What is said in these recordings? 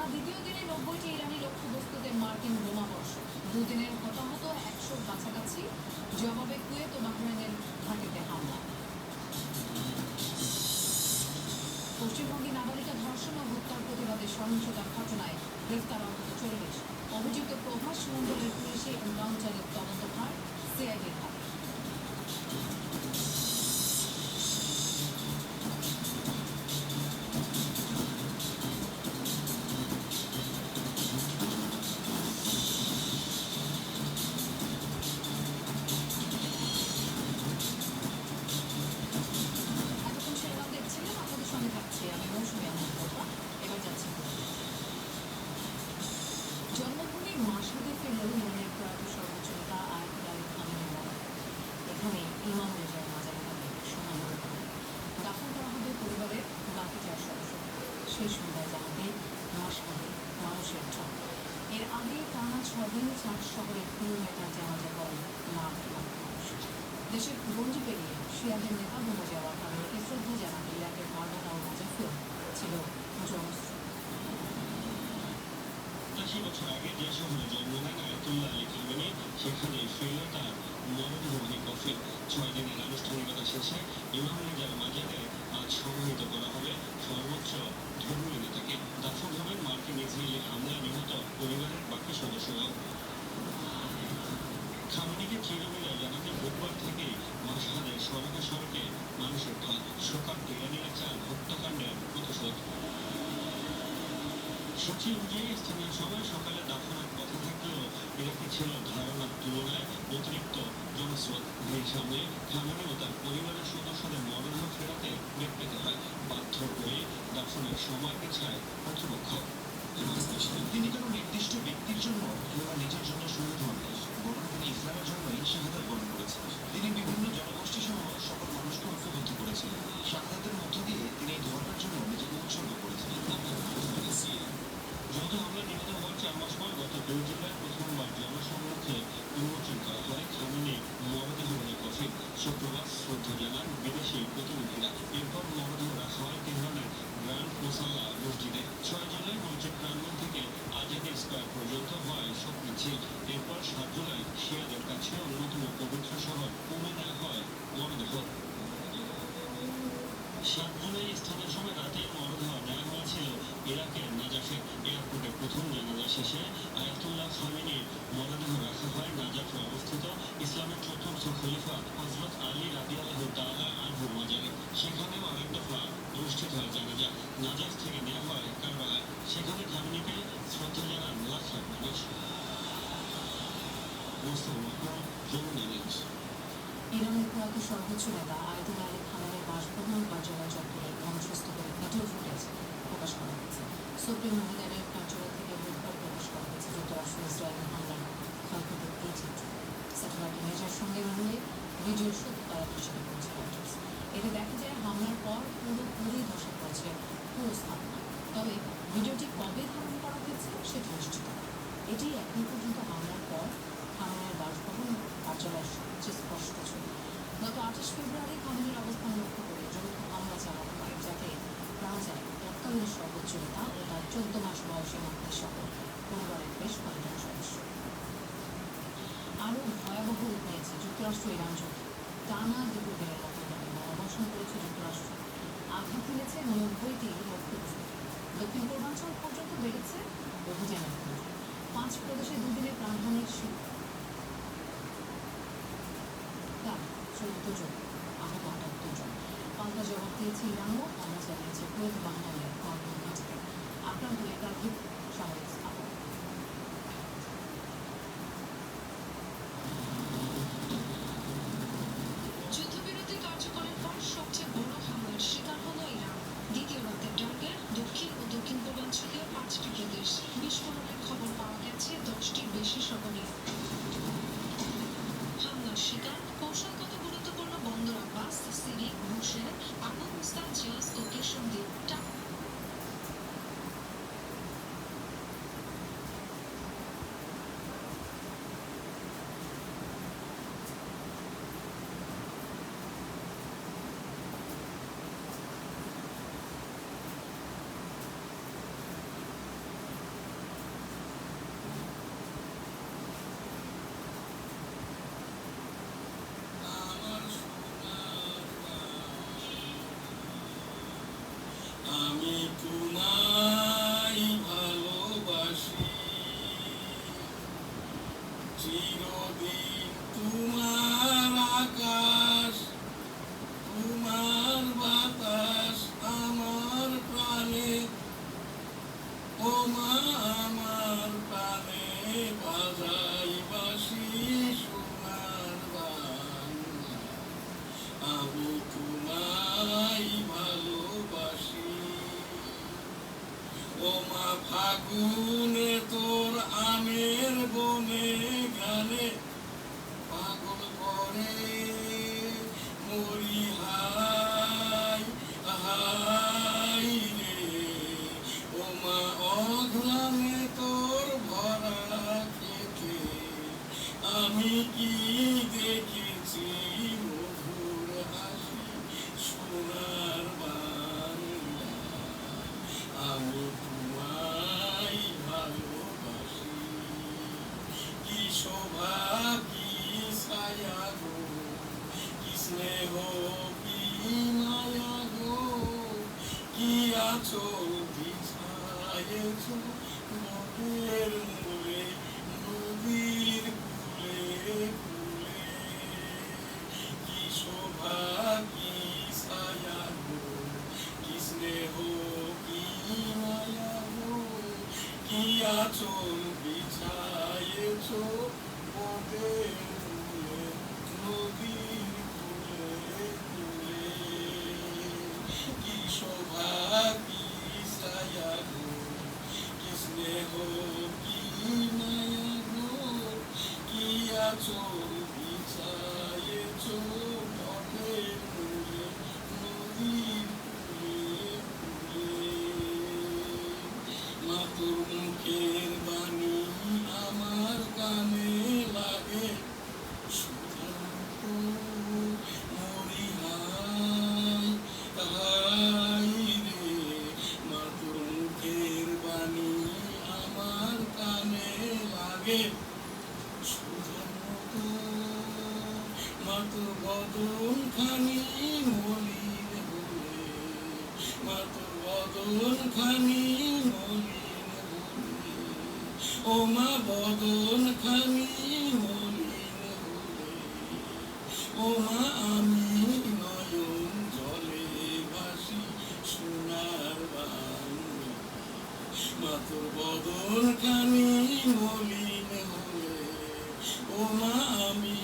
টানা দ্বিতীয় দিনে 90টি ইরানি লক্ষ্যবস্তুতে মার্কিন বোমাবর্ষণ। দুদিনের হতাহত 100-র কাছাকাছি। জবাবে কুয়েত ও বাহরাইনের ঘাঁটিতে হামলা। পশ্চিমবঙ্গে নাবালিকা ধর্ষণ ও হত্যার প্রতিবাদে সহিংসতার ঘটনায় গ্রেফতার অন্তত 40। অভিযুক্ত প্রভাস মণ্ডলের পুলিশে এনকাউন্টারের তদন্তভার সিআইডির হাতে। এতক্ষণ শিরোনাম দেখছিলেন, আপনাদের সঙ্গে থাকছি আমি মৌসুমী আহমেদ বড়ুয়া। এবার যাচ্ছি জন্মভূমি মাশহাদে ফিরল ইরানের প্রয়াত সর্বোচ্চ নেতা আয়াতুল্লাহ আলী খামেনির মরদেহ। এখানে ইমাম রেজার মাজারে হবে সোনামুড়ি হবে। দাফন করা হবে পরিবারের বাকি 4 সদস্যকে। সেই সন্ধ্যায় জানাবে মাশহাদে মানুষের ঢল। এর আগে টানা 6 দিন 4 শহরের প্রিয় নেতার জানাজা করেন লাখ লাখ মানুষ। দেশের গঞ্জি পেরিয়ে শিয়াদের নেতা বোমা যাওয়া কারণকে শ্রদ্ধা জানাতে ইরাকের বাগদাদ ও নাজাফেও ছিল জনশ্রুতি। 80 বছর আগে যে শহরে জন্ম নেন আয়াতুল্লাহ আলী খামেনি, সেখানেই ফিরল তার মরণমোহী কফিন। 6 দিনের আনুষ্ঠানিকতা শেষে ইমাম রেজার মাজারে আজ সমাহিত করা হবে সর্বোচ্চ ধর্মীয় নেতাকে। দাফন হবেন মার্কিন ইসরায়েলি হামলায় নিহত পরিবারের বাকি সদস্যরাও। খামেনিকে চিরবিদায় জানাতে বুধবার থেকেই মাশহাদের সড়কে সড়কে মানুষের ঢল। শোকার্ত ইরানিরা চান হত্যাকাণ্ডের প্রতিশোধ। সূচি অনুযায়ী স্থানীয় সময় সকালে দাফনের কথা থাকলেও ইরাকে ছিল ধারণার তুলনায় অতিরিক্ত জনস্রোত। ভিড় সামলে খামেনি ও তার পরিবারের সদস্যদের মরদেহ ফেরাতে বেগ পেতে হয়। বাধ্য হয়ে দাফনের সময় পেছায় কর্তৃপক্ষ। তিনি কোনো নির্দিষ্ট ব্যক্তির জন্য কিংবা নিজের জন্য শহীদ হন, বরং তিনি ইসলামের জন্যই শাহাদাত বরণ করেছেন। তিনি বিভিন্ন জনগোষ্ঠী সহ সকল মানুষকে ঐক্যবদ্ধ করেছিলেন। শাহাদাতের মধ্য দিয়ে তিনি এই ধর্মের জন্য নিজেকে উৎসর্গ করেছিলেন। যৌথ হামলায় নিহত হওয়ার 4 মাস পর গত 2 জুলাই প্রথমবার জনসম্মুখে উন্মোচন করা হয় খামেনির মরদেহবাহী কফিন। শুক্রবার শ্রদ্ধা জানান বিদেশি প্রতিনিধিরা। এরপর মরদেহ রাখা হয় তেহরানের গ্র্যান্ড মোসাল্লা মসজিদে। 6 জুলাই মসজিদ প্রাঙ্গণ থেকে আজাদি স্কয়ার পর্যন্ত হয় শোক মিছিল। এরপর 7 জুলাই শিয়াদের কাছে অন্যতম পবিত্র শহর কুমে নেওয়া হয় মরদেহ। 7 জুলাই স্থানীয় সময় রাতে মরদেহ নেওয়া হয়েছিল ইরাকের নাজাফে। এয়ারপোর্টে প্রথম জানাজা শেষে আয়াতুল্লাহ খামেনির মরদেহ রাখা হয় নাজাফে অবস্থিত ইসলামের 4র্থ খলিফা হযরত আলী রাদিয়াল্লাহু তাআলা আনহুর মাজারে। সেখানেও আরেক দফা অনুষ্ঠিত হয় জানাজা। নাজাফ থেকে নেওয়া হয় কারবালায়। সেখানে খামেনিকে শ্রদ্ধা জানান লাখ লাখ মানুষ। ইরানের প্রয়াত সর্বোচ্চ নেতা আয়াতুল্লাহ আলী খামেনির বাসভবন কার্যালয় চত্বরে ধ্বংসস্তূপ ভিডিও ফুটেজ প্রকাশ করা হয়েছে। সুপ্রিম মহিলাদের কার্যালয় থেকে বুধবার প্রকাশ করা হয়েছে যুক্তরাষ্ট্র ইসরায়েলের হামলার ক্ষয়ক্ষতির এই চিত্র। স্যাটেলাইট ইমেজের সঙ্গে মিলিয়ে ভিডিওর সত্যতা হিসেবে করেছে রয়টার্স। এতে দেখা যায় হামলার পর পুরোপুরি ধসে পড়েছে পুরো স্থাপনা। তবে ভিডিওটি কবে ধারণ করা হয়েছে সেটি নিশ্চিত নয়। এটি এখন পর্যন্ত হামলার পর খামেনির বাসভবন কার্যালয়ের সবচেয়ে স্পষ্ট ছবি। গত 28 ফেব্রুয়ারি খামেনির অবস্থান লক্ষ্য করে যৌথ হামলা চালানো হয়, যাতে প্রাণ যায় তৎকালীন সর্বোচ্চ নেতা ও তার 14 মাস বয়সী নাতনি সহ পরিবারের বেশ কয়েকজন সদস্য। আরও ভয়াবহ রূপ নিয়েছে যুক্তরাষ্ট্র ইরান যুদ্ধ। টানা দ্বিতীয় দিনের মতো বোমাবর্ষণ করেছে যুক্তরাষ্ট্র। আঘাত মিলেছে 90টি লক্ষ্যবস্তুতে। দক্ষিণ পূর্বাঞ্চল পর্যন্ত বেড়েছে অভিযানের খরচ। 5 প্রদেশে 2 দিনে প্রাণহানির শিকার 14 জন, আহত 78 জন। পাল্টা জবাব দিয়েছে ইরানও, হামলা চালিয়েছে কুয়েত বাহরাইনের ঘাঁটিতে। আক্রান্ত একাধিক সামরিক স্থাপনা। যুদ্ধবিরতি কার্যকরের পর সবচেয়ে বড় হামলার শিকার হল ইরান। দ্বিতীয় রাতের টার্গেট দক্ষিণ ও দক্ষিণ পূর্বাঞ্চলীয় 5টি প্রদেশ। বিস্ফোরণের খবর পাওয়া গেছে 10টির বেশি শহরে। হামলার শিকার কৌশলগত গুরুত্বপূর্ণ বন্দর আব্বাস, সিরিক, বুশের, আবু মুস্তাফ জিয়াস ও কেশন দ্বীপ। আগুনে তোর আমের বনে গানে পাগল করে মরি হাই হাই রে ও মা অঘ্রাণে তোর ভরা খেতে আমি কি দেখেছি মধুর হাসি সোনার বাংলা আমি তোমায় ভালোবাসি কি শোভা কি ছায়া গো কি স্নেহ কি মায়া গো কি আচল বিছায়েছ নদের মূলে নদীর কূলে কূলে কি শোভা কি ছায়া গো কি স্নেহ কি মায়া গো কি আচল বিছায়েছ নদের মূলে নদীর কূলে কূলে কি শোভা কি ছায়া গো কি স্নেহ কি মায়া গো কি আচল বিছায়েছ পথের মূলে নদীর কূলে কূলে মা তোর মুখের বাণী আমার কানে লাগে সুধার মতো মরি হাই হাই রে মা তোর মুখের বাণী আমার কানে লাগে সুধার মতো মা তোর বদন খানি মলিন হলে মা তোর বদন খানি মলিন হলে ও মা বদন খানি মলিন হলে ও মা আমি নয়ন জলে ভাসি সোনার বাংলা মা তোর বদন খানি মলিন হলে ও মা আমি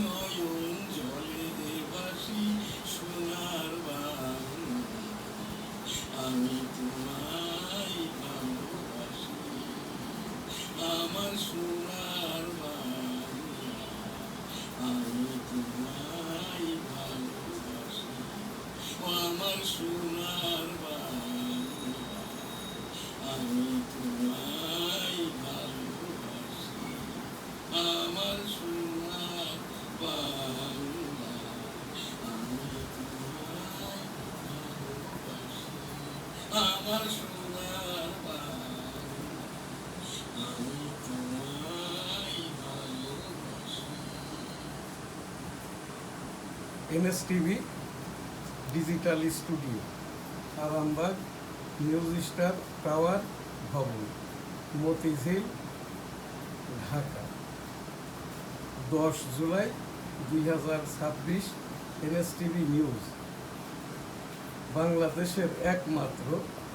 নয়ন জলে ভাসি সোনার বাংলা আমি তোমায় ভালোবাসি আমার সোনার বাংলা আমি তোমায় ভালোবাসি আমার সোনার বাংলা আমি তোমায় ভালোবাসি আমার সোনার বাংলা আমি তোমায় ভালোবাসি আমার সোনার বাংলা আমি তোমায় ভালোবাসি। NSTV digital studio, Arambagh, news star tower ভবন, Motijheel, Dhaka. 10 July 2026। NSTV news বাংলাদেশের একমাত্র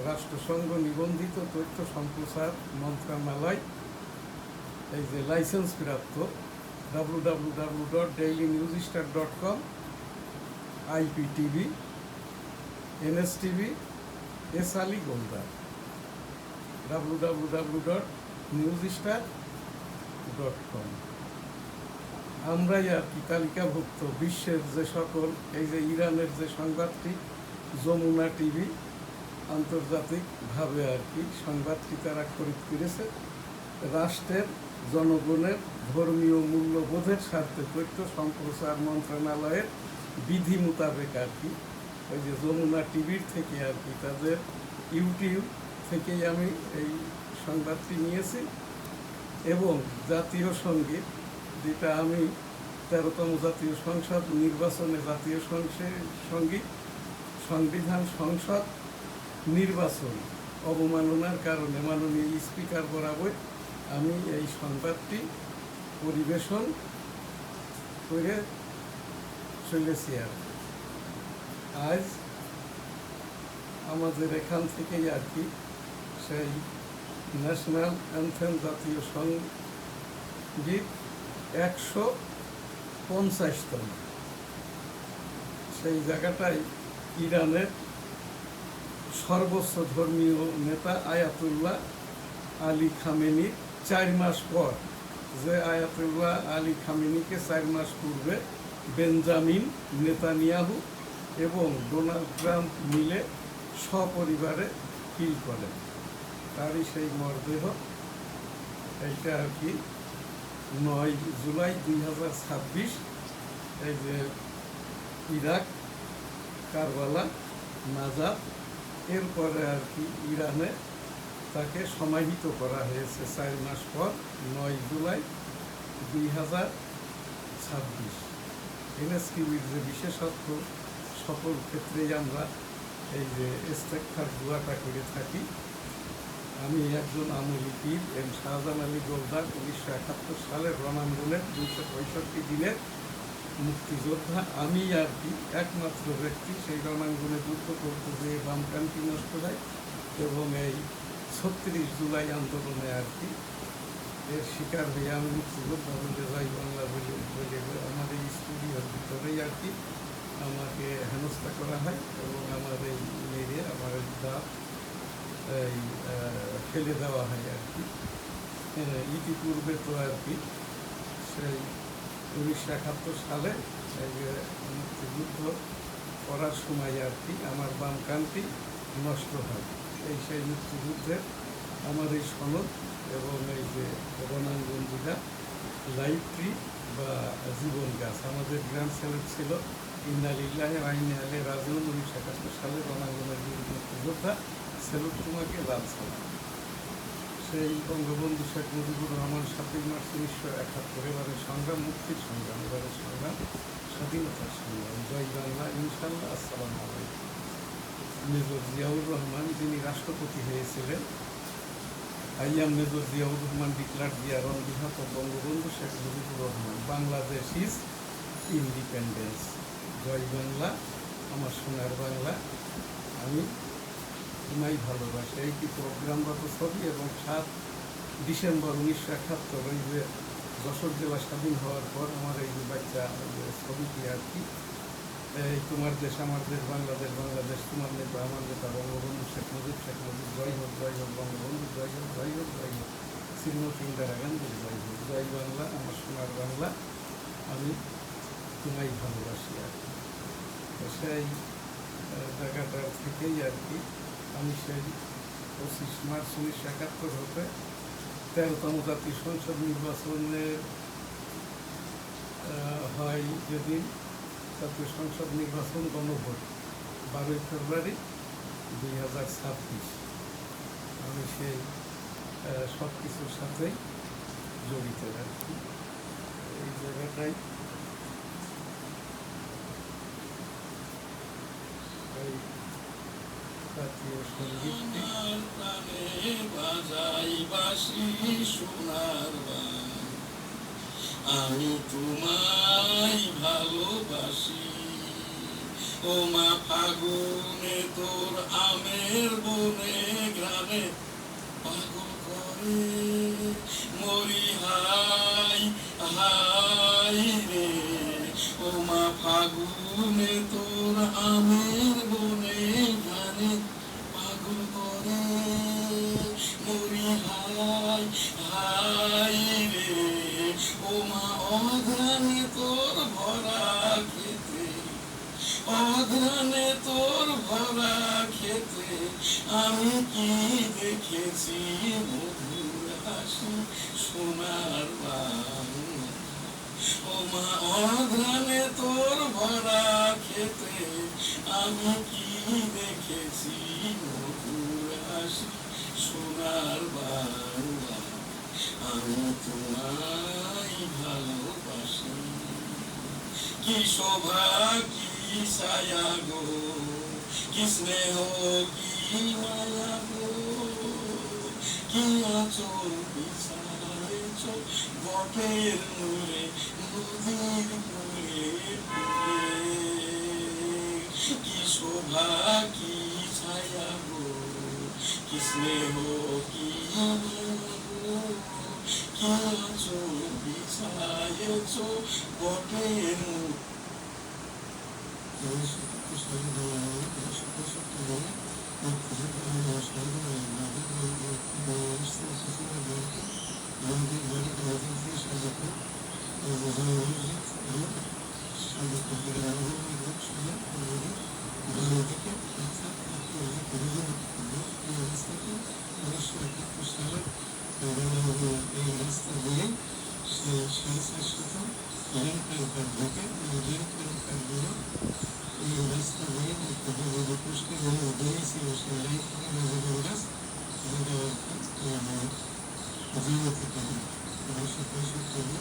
রাষ্ট্রসংঘ নিবন্ধিত তথ্য সম্প্রচার মন্ত্রণালয় এই যে লাইসেন্স প্রাপ্ত www.dailynewsstar.com, IPTV, NSTV, এসআলিগোল্ডা, www.newsstar.com। আমরাই আর কি তালিকাভুক্ত বিশ্বের যে সকল এই যে ইরানের যে সংবাদটি যমুনা টিভি আন্তর্জাতিকভাবে আর কি সংবাদটি তারা খরিদ করেছে রাষ্ট্রের জনগণের ধর্মীয় মূল্যবোধের স্বার্থে তথ্য সম্প্রচার মন্ত্রণালয়ের বিধি মোতাবেক আর কি ওই যে যমুনা টিভির থেকে আর কি তাদের ইউটিউব থেকেই আমি এই সংবাদটি নিয়েছি এবং জাতীয় সঙ্গীত যেটা আমি 13তম জাতীয় সংসদ নির্বাচনে জাতীয় সঙ্গীত সংবিধান সংসদ নির্বাচন অবমাননার কারণে মাননীয় স্পিকার বরাবর আমি এই সংবাদটি পরিবেশন করে চলেছি। আর আজ আমাদের এখান থেকেই আর কি সেই ন্যাশনাল অ্যান্থেম জাতীয় সঙ্গীত 150তম সেই জায়গাটায় ইরানের সর্বোচ্চ ধর্মীয় নেতা আয়াতুল্লাহ আলী খামেনির 4 মাস পর, যে আয়াতুল্লাহ আলী খামেনিকে 4 মাস পূর্বে বেঞ্জামিন নেতানিয়াহু এবং ডোনাল্ড ট্রাম্প মিলে সপরিবারে কিল করেন। তারই সেই মরদেহ এইটা আর কি 9 জুলাই 2026 এই যে ইরাক কারবালা নাজাব, এরপরে আর কি ইরানে তাকে সমাহিত করা হয়েছে 4 মাস পর 9 জুলাই 2026। এনএসটিভির যে বিশেষত্ব, সকল ক্ষেত্রেই আমরা এই যে ইস্তেগফার দোয়াটা করে থাকি। আমি একজন আমলি পীর এম শাহজাহান আলী গোলদার 1971 সালের রণাঙ্গনের 265 দিনের মুক্তিযোদ্ধা। আমি আর কি একমাত্র ব্যক্তি সেই রণাঙ্গনে যুদ্ধ করতে যেয়ে বামকান্তি নষ্ট হয় এবং এই 36 জুলাই আন্দোলনে আর কি এর শিকার হয়ে আমি মুক্তিযোদ্ধা বলে যাই বাংলা বলে আমার এই স্টুডিওর ভিতরেই আর কি আমাকে হেনস্থা করা হয় এবং আমার এই মেরে আমার দাঁত এই ফেলে দেওয়া হয় আর কি। ইতিপূর্বে তো আর কি সেই 1971 সালে এই যে মুক্তিযুদ্ধ করার সময় আর কি আমার বামকান্তি নষ্ট হয়। সেই মুক্তিযুদ্ধের আমার এই সনদ এবং এই যে রণাঙ্গন জিলা লাইট্রি বা জীবন গাছ, আমাদের গ্র্যান্ড স্যালেট ছিল ইন্নালিল্লাহি ওয়া ইন্না ইলাইহি রাজিউন। 1971 সালে রণাঙ্গনের মুক্তিযোদ্ধা সেলুট তোমাকে, লাল সালাম। সেই বঙ্গবন্ধু শেখ মুজিবুর রহমান 7 মার্চ 1971 এবারের সংগ্রাম, মুক্তির সংগ্রাম, এবারের সংগ্রাম স্বাধীনতার সংগ্রাম। জয় বাংলা ইনশাল্লাহ। আসসালামু আলাইকুম। মেজর জিয়াউর রহমান যিনি রাষ্ট্রপতি হয়েছিলেন, I am major Ziaur Rahman declare dear on behalf of Bangabandhu Sheikh Mujibur Rahman, Bangladesh is independence. জয় বাংলা, আমার সোনার বাংলা, আমি তোমায় ভালোবাসি। এই কি প্রোগ্রামগত ছবি এবং 7 ডিসেম্বর 1971 ওই যে যশোর জেলা স্বাধীন হওয়ার পর আমার এই যে বাচ্চা ছবিটি আর কি, এই তোমার দেশ আমার দেশ বাংলাদেশ, বাংলাদেশ তোমার নেতা আমার নেতা বঙ্গবন্ধু শেখ মুজিব, শেখ মুজিব জয় হোক, জয় হোক বঙ্গবন্ধু, জয় হোক, জয় হোক, জয় হোক শ্রীমতী ইন্দিরা গান্ধী, জয় হোক। জয় বাংলা, আমার সোনার বাংলা, আমি তোমায় ভালোবাসি আর কি। সেই জায়গাটার থেকেই আর কি আমি সেই 25 মার্চ 1971 হতে 13তম জাতীয় সংসদ নির্বাচনে হয় যেদিন জাতীয় সংসদ নির্বাচন গণভোট 12 ফেব্রুয়ারি 2026, আমি সেই সব কিছুর সাথেই জড়িত আর কি। এই জায়গাটাই এই জাতীয় সঙ্গীতটি আমার প্রাণে বাজাই বাঁশি সোনার বাংলা, আমি তোমায় ভালোবাসি। ও মা ফাগুনে তোর আমের বনে গ্রামে পাগল করে মরি হাই হাই রে। ও মা ফাগুনে তোর আমের বনে গ্রামে পাগল করে মরি হাই হাই রে। ও মা অঘ্রাণে তোর ভরা খেতে, অঘ্রাণে তোর ভরা খেতে আমি কি দেখেছি মধুর হাসি সোনার বাংলা। ও মা অঘ্রাণে তোর ভরা খেতে আমি কি দেখেছি মধুর হাসি সোনার বাংলা, আমি তোমায় ভালোবাসি। কি শোভা কি ছায়া গো, কি স্নেহ কি মায়া গো, কি আঁচল বিছায়েছ বটের মূলে নদীর কূলে কূলে। কি শোভা কি ছায়া গো, কি স্নেহ কি মায়া গো, কি আঁচল বিছায়েছ বটের মূলে। আমাদের বাড়ির অতিথি স্বাগত স্বাগত করে আহ্বান সবাই ভালো থেকে অর্থাৎ এই অবস্থাকে 1971 সালে এই রাস্তা দিয়ে সেই 450 রেল ট্যাঙ্কার ঢুকে রেল ট্যাঙ্কারগুলো এই রাস্তা দিয়ে পোস্টে দিয়েছিল সেই লাইন থেকে নজরুল গাছ যেটা অর্থাৎ জিরো থেকে 1965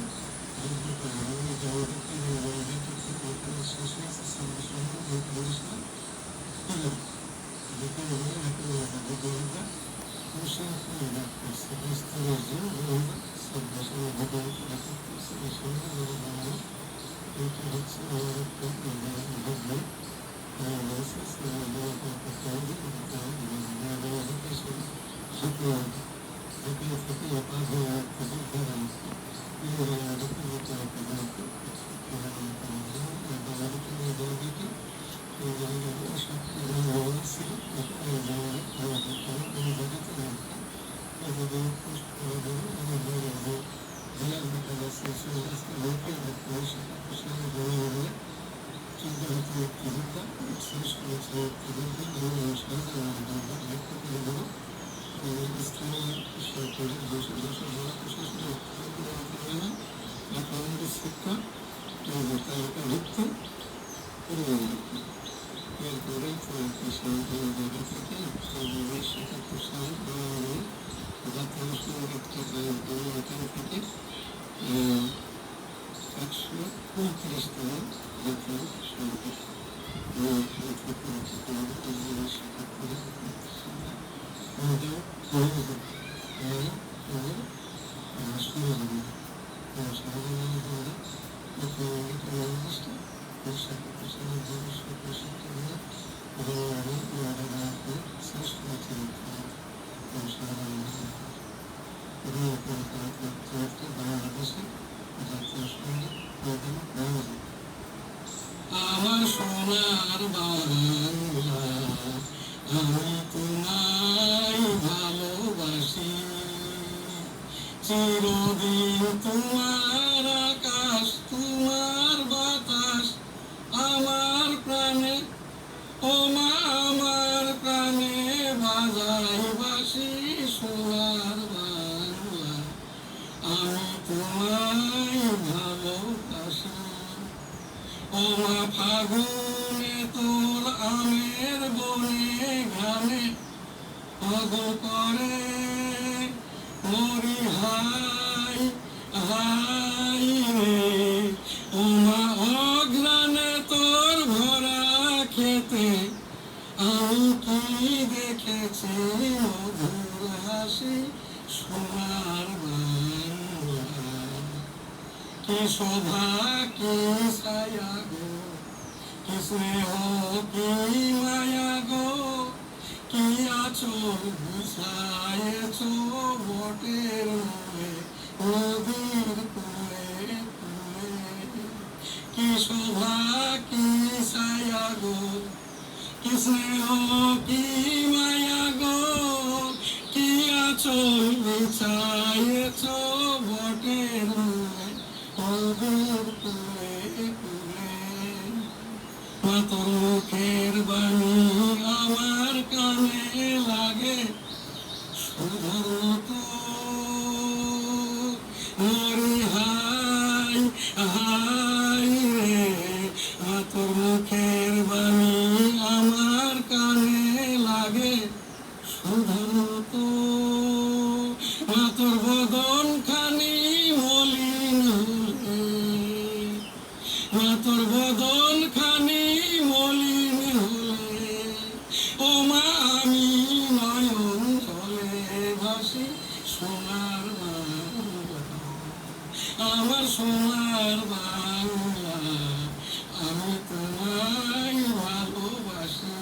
আমার সোনার বাংলা আমি তোমায় ভালোবাসি চিরদিন তোমার আকাশ তোমার বাতাস আমার প্রাণে ওমা আমার প্রাণে বাজাই বাসি সোনার বাংলা আমি তোমায় ভালোবাসি ওমা ফাগুনে তোর আমের বনে ঘামে পাগল করে মরি হাই হাই রে ওমা অগ্রানে তোর ভরা খেতে আমি কি দেখেছি মধুর হাসি সোনার বাংলা কি শোভা কি ছায়া গো কি স্নেহ কি মায়া গো কি আচল বিছায়েছ বটের মূলে নদীর কূলে কূলে কি শোভা কি ছায়া গো কি স্নেহ কি মায়া গো কি আচল বিছায়েছ বটের মূলে নদীর কূলে কূলে তোর মুখের বাণী আমার কানে লাগে সুধার মতো মরি হাই হাই রে তোর মুখের বাণী আমার কানে লাগে সুধার মতো তোর বদন খানি মলিন হলে তোর বদন খানি মলিন হলে ও মা আমি নয়ন জলে ভাসি সোনার বাংলা আমার সোনার বাংলা আমি তোমায় ভালোবাসি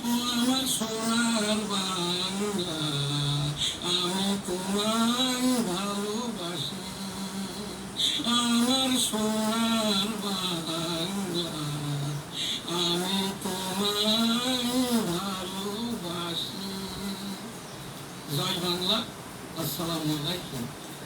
ও আমার সোনার বাংলা আমি তোমায় ভালোবাসি আমার সোনার বাংলা আমি তোমায় ভালোবাসি। জয় বাংলা। আসসালামু আলাইকুম।